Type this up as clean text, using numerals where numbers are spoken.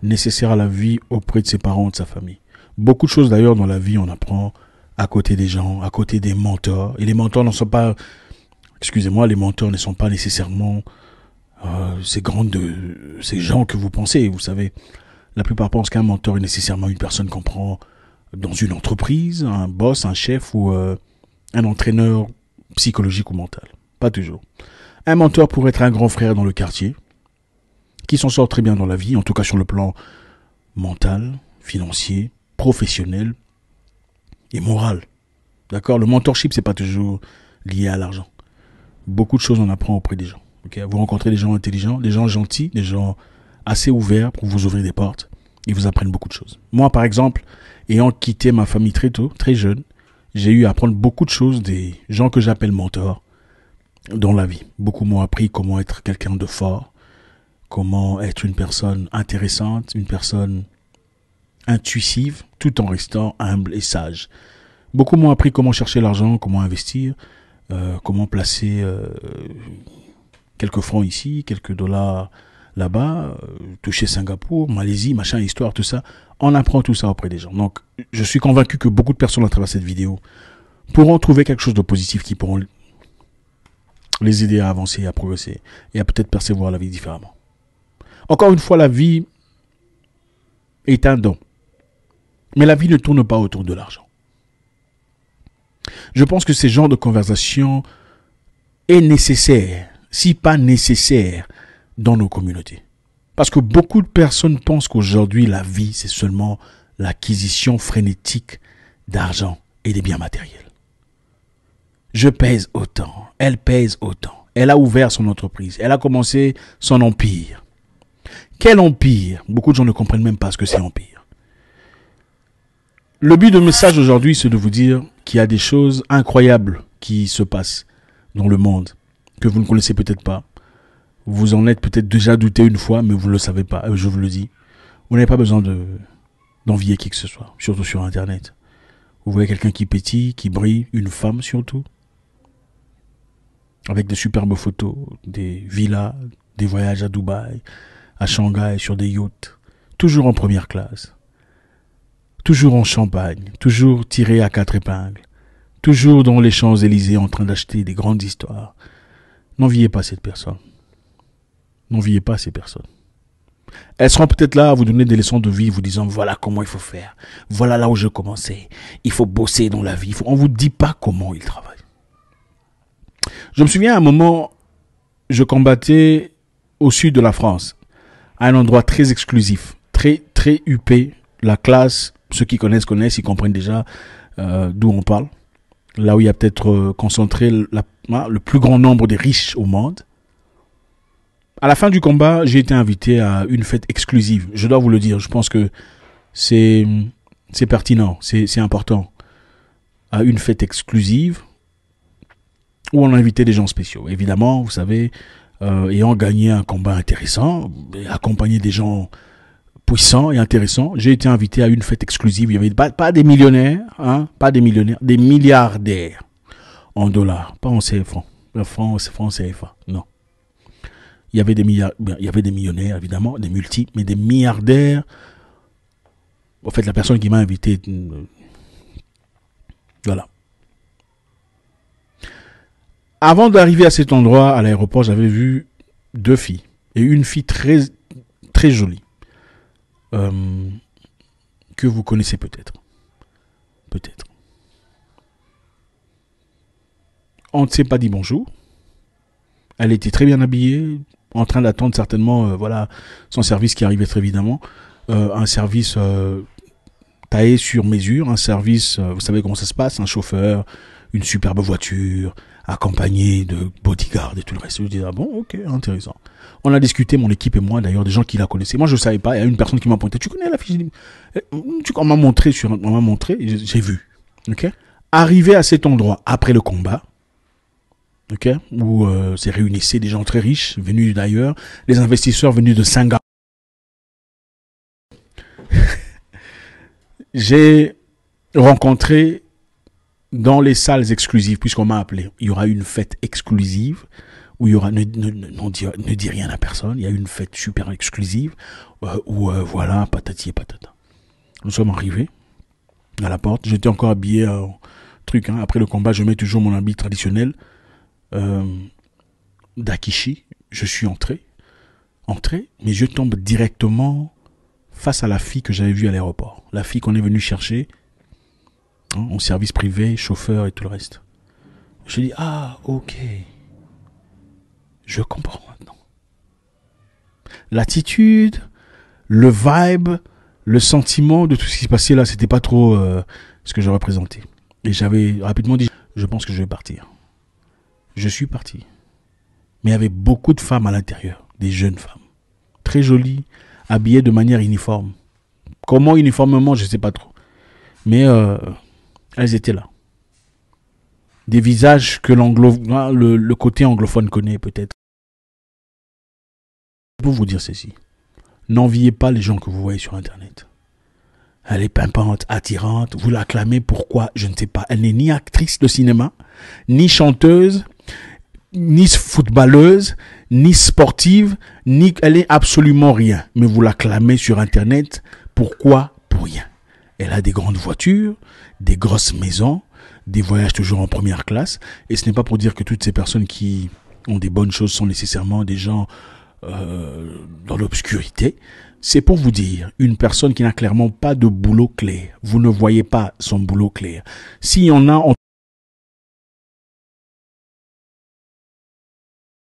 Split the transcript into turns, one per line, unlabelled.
nécessaires à la vie auprès de ses parents, de sa famille. Beaucoup de choses d'ailleurs dans la vie, on apprend à côté des gens, à côté des mentors. Et les mentors ne sont pas, excusez-moi, les mentors ne sont pas nécessairement ces gens que vous pensez. Vous savez, la plupart pensent qu'un mentor est nécessairement une personne qu'on prend dans une entreprise, un boss, un chef ou un entraîneur psychologique ou mental. Pas toujours. Un mentor pourrait être un grand frère dans le quartier, qui s'en sort très bien dans la vie, en tout cas sur le plan mental, financier, professionnel et moral. D'accord? Le mentorship, c'est pas toujours lié à l'argent. Beaucoup de choses on apprend auprès des gens. Okay? Vous rencontrez des gens intelligents, des gens gentils, des gens assez ouverts pour vous ouvrir des portes. Ils vous apprennent beaucoup de choses. Moi, par exemple, ayant quitté ma famille très tôt, très jeune, j'ai eu à apprendre beaucoup de choses des gens que j'appelle mentors dans la vie. Beaucoup m'ont appris comment être quelqu'un de fort, comment être une personne intéressante, une personne intuitive, tout en restant humble et sage. Beaucoup m'ont appris comment chercher l'argent, comment investir, comment placer quelques francs ici, quelques dollars là-bas, toucher Singapour, Malaisie, machin, histoire, tout ça. On apprend tout ça auprès des gens. Donc, je suis convaincu que beaucoup de personnes à travers cette vidéo pourront trouver quelque chose de positif qui pourront les aider à avancer, à progresser et à peut-être percevoir la vie différemment. Encore une fois, la vie est un don. Mais la vie ne tourne pas autour de l'argent. Je pense que ce genre de conversation est nécessaire, si pas nécessaire, dans nos communautés. Parce que beaucoup de personnes pensent qu'aujourd'hui, la vie, c'est seulement l'acquisition frénétique d'argent et des biens matériels. Je pèse autant, elle pèse autant. Elle a ouvert son entreprise, elle a commencé son empire. Quel empire? Beaucoup de gens ne comprennent même pas ce que c'est empire. Le but de message aujourd'hui, c'est de vous dire qu'il y a des choses incroyables qui se passent dans le monde, que vous ne connaissez peut-être pas. Vous en êtes peut-être déjà douté une fois, mais vous ne le savez pas, je vous le dis. Vous n'avez pas besoin d'envier qui que ce soit, surtout sur Internet. Vous voyez quelqu'un qui pétille, qui brille, une femme surtout, avec de superbes photos, des villas, des voyages à Dubaï, à Shanghai, sur des yachts, toujours en première classe, toujours en champagne, toujours tiré à 4 épingles, toujours dans les Champs-Élysées en train d'acheter des grandes histoires. N'enviez pas cette personne. N'enviez pas ces personnes. Elles seront peut-être là à vous donner des leçons de vie, vous disant voilà comment il faut faire, voilà là où je commençais, il faut bosser dans la vie. On ne vous dit pas comment ils travaillent. Je me souviens à un moment, je combattais au sud de la France, à un endroit très exclusif, très huppé. La classe, ceux qui connaissent, ils comprennent déjà d'où on parle. Là où il y a peut-être concentré le plus grand nombre des riches au monde. À la fin du combat, j'ai été invité à une fête exclusive. Je dois vous le dire, je pense que c'est pertinent, c'est important. À une fête exclusive où on a invité des gens spéciaux. Évidemment, vous savez, ayant gagné un combat intéressant, accompagné des gens puissants et intéressants, j'ai été invité à une fête exclusive. Il n'y avait pas des millionnaires, hein, pas des millionnaires, des milliardaires en dollars, pas en CFA. Franc CFA, non. Il y avait des millionnaires, évidemment, des multi, mais des milliardaires. En fait, la personne qui m'a invité, voilà. Avant d'arriver à cet endroit, à l'aéroport, j'avais vu 2 filles. Et une fille très, très jolie. Que vous connaissez peut-être. Peut-être. On ne s'est pas dit bonjour. Elle était très bien habillée, en train d'attendre certainement voilà, son service qui arrivait très évidemment. Un service taillé sur mesure, un service, vous savez comment ça se passe, un chauffeur, une superbe voiture, accompagné de bodyguards et tout le reste. Je disais, ah bon, ok, intéressant. On a discuté, mon équipe et moi, d'ailleurs, des gens qui la connaissaient. Moi, je ne savais pas, il y a une personne qui m'a pointé, tu connais la fille? On m'a montré, j'ai vu. Ok. Arrivé à cet endroit, après le combat, okay, où se réunissaient des gens très riches, venus d'ailleurs, les investisseurs venus de Singapour. J'ai rencontré dans les salles exclusives, puisqu'on m'a appelé, il y aura une fête exclusive où il y aura, ne dis rien à personne, il y a une fête super exclusive où voilà, patati et patata. Nous sommes arrivés à la porte, j'étais encore habillé truc, hein. Après le combat, je mets toujours mon habit traditionnel d'Akishi. Je suis entré, mes yeux tombent directement face à la fille que j'avais vue à l'aéroport. La fille qu'on est venu chercher, hein, en service privé, chauffeur et tout le reste. Je dis, ah, ok. Je comprends maintenant. L'attitude, le vibe, le sentiment de tout ce qui se passait là, c'était pas trop ce que je représentais. Et j'avais rapidement dit, je pense que je vais partir. Je suis parti. Mais il y avait beaucoup de femmes à l'intérieur, des jeunes femmes, très jolies, habillées de manière uniforme. Comment uniformément, je ne sais pas trop. Mais elles étaient là. Des visages que le côté anglophone connaît peut-être. Pour vous dire ceci, n'enviez pas les gens que vous voyez sur Internet. Elle est pimpante, attirante, vous l'acclamez, pourquoi? Je ne sais pas. Elle n'est ni actrice de cinéma, ni chanteuse, ni footballeuse, ni sportive, ni elle est absolument rien. Mais vous l'acclamez sur Internet, pourquoi? Pour rien. Elle a des grandes voitures, des grosses maisons, des voyages toujours en première classe. Et ce n'est pas pour dire que toutes ces personnes qui ont des bonnes choses sont nécessairement des gens dans l'obscurité. C'est pour vous dire, une personne qui n'a clairement pas de boulot clair, vous ne voyez pas son boulot clair. S'il y en a,